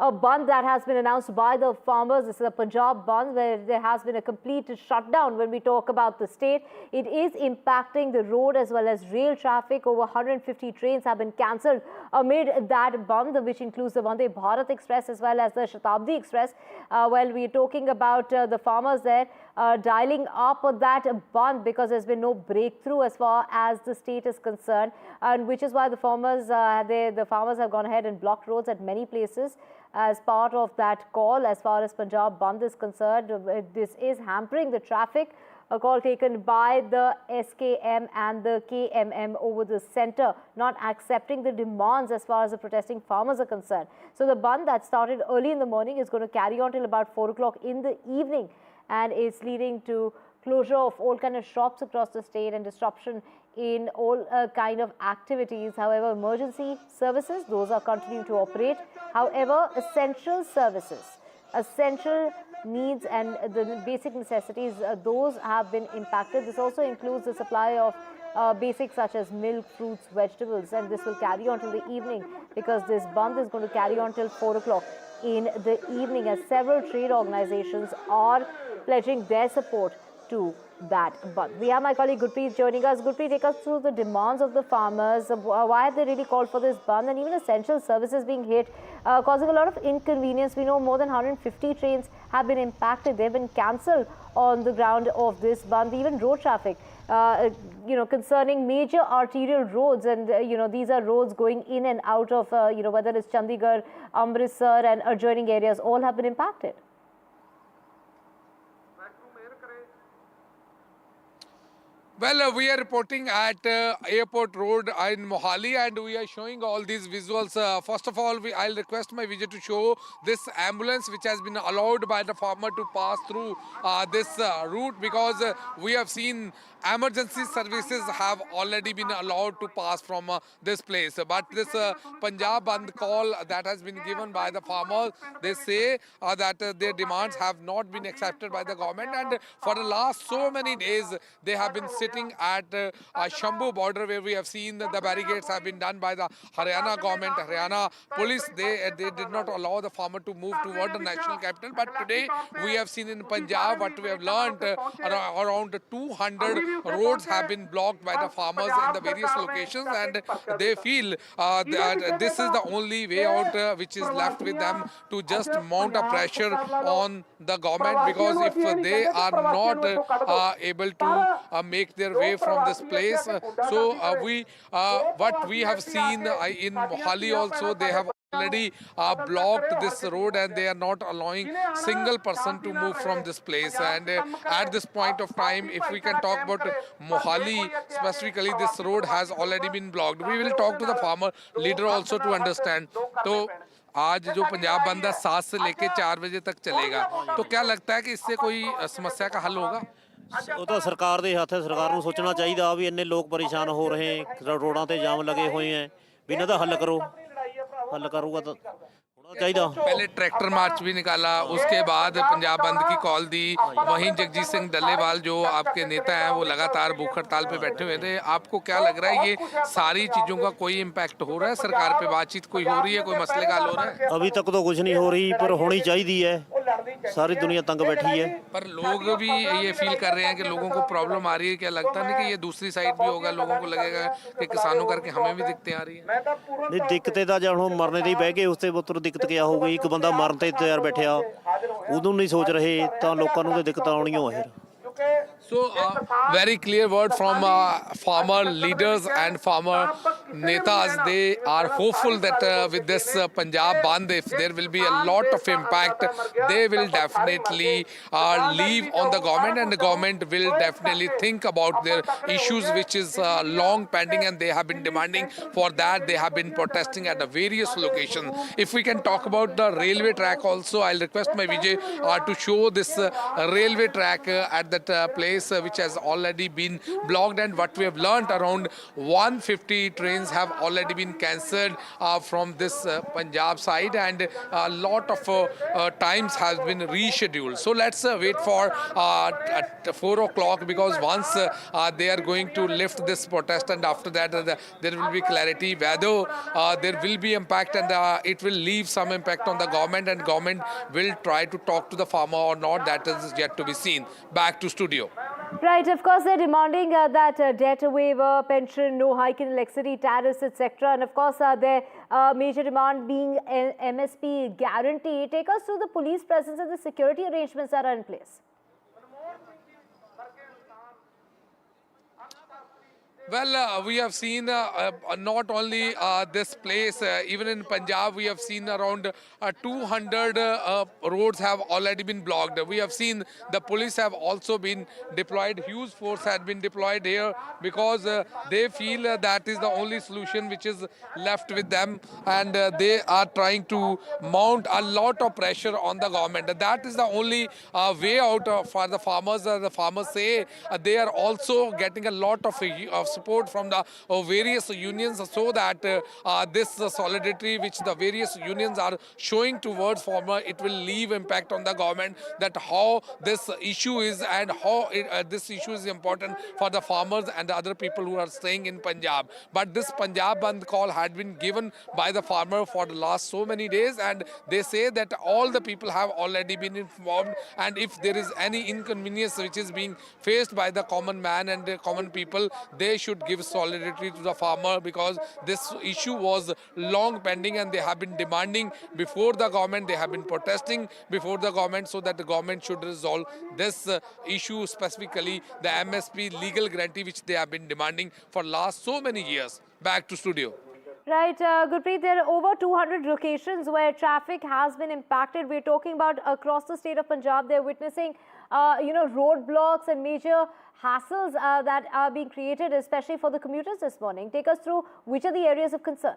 a Bandh that has been announced by the farmers. This is a Punjab Bandh where there has been a complete shutdown. When we talk about the state, it is impacting the road as well as rail traffic. Over 150 trains have been cancelled amid that Bandh, which includes the Vande Bharat Express as well as the Shatabdi Express. Well, we're talking about the farmers there dialing up that Bandh because there's been no breakthrough as far as the state is concerned, and which is why the farmers have gone ahead and blocked roads at many places as part of that call. As far as Punjab Bandh is concerned, this is hampering the traffic. A call taken by the SKM and the KMM over the centre, not accepting the demands as far as the protesting farmers are concerned. So the Bandh that started early in the morning is going to carry on till about 4 o'clock in the evening, and it's leading to closure of all kind of shops across the state and disruption in all kind of activities. However, emergency services, those are continuing to operate. However, essential services, essential needs and the basic necessities, those have been impacted. This also includes the supply of basics such as milk, fruits, vegetables, and this will carry on till the evening because this Bandh is going to carry on till 4 o'clock in the evening, as several trade organizations are pledging their support to that Bandh. We have my colleague Gurpreet joining us. Gurpreet, take us through the demands of the farmers. Why have they really called for this Bandh, and even essential services being hit, causing a lot of inconvenience? We know more than 150 trains have been impacted. They've been cancelled on the ground of this Bandh. Even road traffic, concerning major arterial roads, and these are roads going in and out of whether it's Chandigarh, Amritsar and adjoining areas, all have been impacted. Well, we are reporting at Airport Road in Mohali, and we are showing all these visuals. First of all, I'll request my visit to show this ambulance which has been allowed by the farmer to pass through this route, because we have seen emergency services have already been allowed to pass from this place. But this Punjab Bandh call that has been given by the farmers, they say that their demands have not been accepted by the government, and for the last so many days they have been sitting at Shambhu border, where we have seen that the barricades have been done by the Haryana government, Haryana police. They did not allow the farmer to move toward the national capital. But today we have seen in Punjab, what we have learned, around 200 roads have been blocked by the farmers in the various locations, and they feel that this is the only way out which is left with them to just mount a pressure on the government, because if they are not able to make their way from this place. So what we have seen in Mohali also, they have already blocked this road and they are not allowing single person to move from this place. And at this point of time, if we can talk about Mohali specifically, this road has already been blocked. We will talk to the farmer leader also to understand. तो आज जो पंजाब बंद है 7 से लेके 4 बजे तक चलेगा, तो क्या लगता है कि इससे कोई समस्या का हल होगा? ਉਹ ਤਾਂ ਸਰਕਾਰ ਦੇ ਹੱਥ ਹੈ। ਸਰਕਾਰ ਨੂੰ ਸੋਚਣਾ ਚਾਹੀਦਾ ਵੀ ਇੰਨੇ ਲੋਕ ਪਰੇਸ਼ਾਨ ਹੋ ਰਹੇ ਹੈ, ਰੋਡਾਂ ਤੇ ਜਾਮ लगे हुए हैं, ਵੀ ਇਹਨਾਂ ਦਾ ਹੱਲ ਕਰੋ। हल करूँगा तो होना चाहिए। पहले ट्रैक्टर मार्च भी निकाला, उसके बाद पंजाब बंद की कॉल दी। वहीं जगजीत सिंह डल्लेवाल जो आपके नेता हैं वो लगातार भूख हड़ताल पे बैठे हुए थे। आपको क्या लग रहा है, ये सारी चीज़ों का कोई इम्पैक्ट हो रहा है? सरकार पे बातचीत कोई हो रही है, कोई मसले का हल हो रहा है? अभी तक तो कुछ नहीं हो रही, पर होनी चाहिए है। सारी दुनिया तंग बैठी है, पर लोग भी ये फील कर रहे हैं कि लोगों को प्रॉब्लम आ रही है। क्या लगता नहीं कि ये दूसरी साइड भी होगा, लोगों को लगेगा कि किसानों करके हमें भी दिक्कतें आ रही है? नहीं, दिक्कतें तो जब हम मरने दी बह गए उससे पुत्र दिक्कत क्या हो गई। एक बंदा मरन ते तैयार बैठा, उदों नहीं सोच रहे तो लोगों को दिक्कत आनी है। So, very clear word from farmer leaders and farmer netas. They are hopeful that with this Punjab Bandh, if there will be a lot of impact, they will definitely leave on the government, and the government will definitely think about their issues, which is long pending, and they have been demanding for that. They have been protesting at the various locations. If we can talk about the railway track also, I'll request my Vijay to show this railway track at the that place which has already been blocked, and what we have learnt, around 150 trains have already been cancelled from this Punjab side, and a lot of times has been rescheduled. So let's wait for at 4 o'clock, because once they are going to lift this protest, and after that there will be clarity whether there will be impact, and it will leave some impact on the government, and government will try to talk to the farmer or not. That is yet to be seen. Back to studio. Right, of course, they're demanding that debt waiver, pension, no hike in electricity tariffs, etc. And of course, their major demand being an MSP guarantee. Take us through the police presence and the security arrangements that are in place. Well, we have seen not only this place, even in Punjab, we have seen around 200 roads have already been blocked. We have seen the police have also been deployed. Huge force had been deployed here, because they feel that is the only solution which is left with them, and they are trying to mount a lot of pressure on the government. That is the only way out for the farmers. The farmers say they are also getting a lot of support from the various unions, so that this solidarity which the various unions are showing towards farmer, it will leave impact on the government, that how this issue is, and how this issue is important for the farmers and the other people who are staying in Punjab. But this Punjab Bandh call had been given by the farmer for the last so many days, and they say that all the people have already been informed, and if there is any inconvenience which is being faced by the common man and the common people, they should give solidarity to the farmer, because this issue was long pending, and they have been demanding before the government, they have been protesting before the government, so that the government should resolve this issue, specifically the MSP legal guarantee which they have been demanding for last so many years. Back to studio. Right, Gurpreet, there are over 200 locations where traffic has been impacted. We're talking about across the state of Punjab. They're witnessing, roadblocks and major hassles that are being created, especially for the commuters this morning. Take us through which are the areas of concern.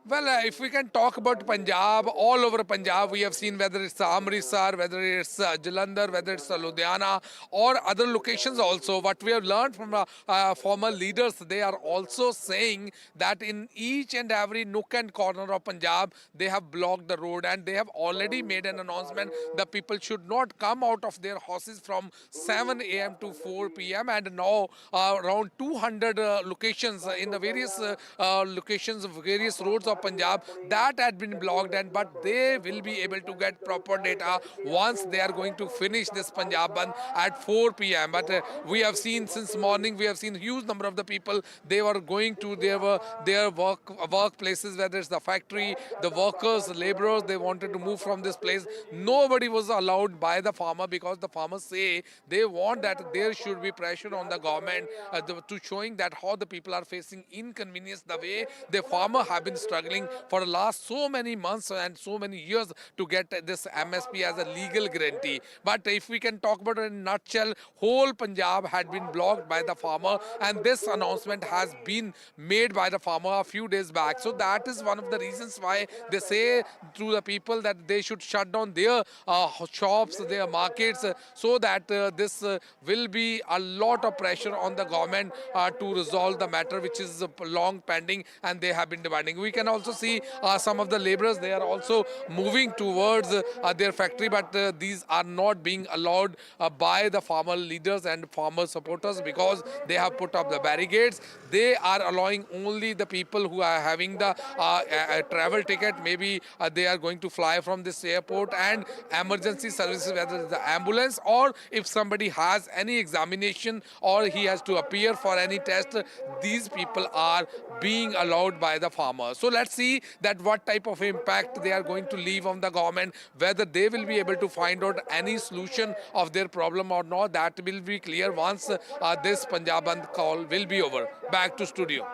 Well, if we can talk about Punjab, all over Punjab, we have seen whether it's Amritsar, whether it's Jalandhar, whether it's Ludhiana, or other locations also. What we have learned from former leaders, they are also saying that in each and every nook and corner of Punjab, they have blocked the road, and they have already made an announcement that people should not come out of their houses from 7 a.m. to 4 p.m. And now around 200 locations in the various locations of various roads of Punjab that had been blocked, and but they will be able to get proper data once they are going to finish this Punjab Bandh at 4 p.m. But we have seen since morning, we have seen huge number of the people, they were going to their workplaces, whether it's the factory, the workers, the laborers, they wanted to move from this place. Nobody was allowed by the farmer, because the farmers say they want that there should be pressure on the government to showing that how the people are facing inconvenience, the way the farmer have been struggling for the last so many months and so many years to get this MSP as a legal guarantee. But if we can talk about it in a nutshell, whole Punjab had been blocked by the farmer, and this announcement has been made by the farmer a few days back. So that is one of the reasons why they say to the people that they should shut down their shops, their markets, so that this will be a lot of pressure on the government to resolve the matter, which is long pending, and they have been demanding. We can also see some of the laborers, they are also moving towards their factory, but these are not being allowed by the farmer leaders and farmer supporters, because they have put up the barricades. They are allowing only the people who are having the travel ticket, maybe they are going to fly from this airport, and emergency services, whether it's the ambulance, or if somebody has any examination or he has to appear for any test, these people are being allowed by the farmer. So let's see that what type of impact they are going to leave on the government, whether they will be able to find out any solution of their problem or not. That will be clear once this Punjab Bandh call will be over. Back to studio.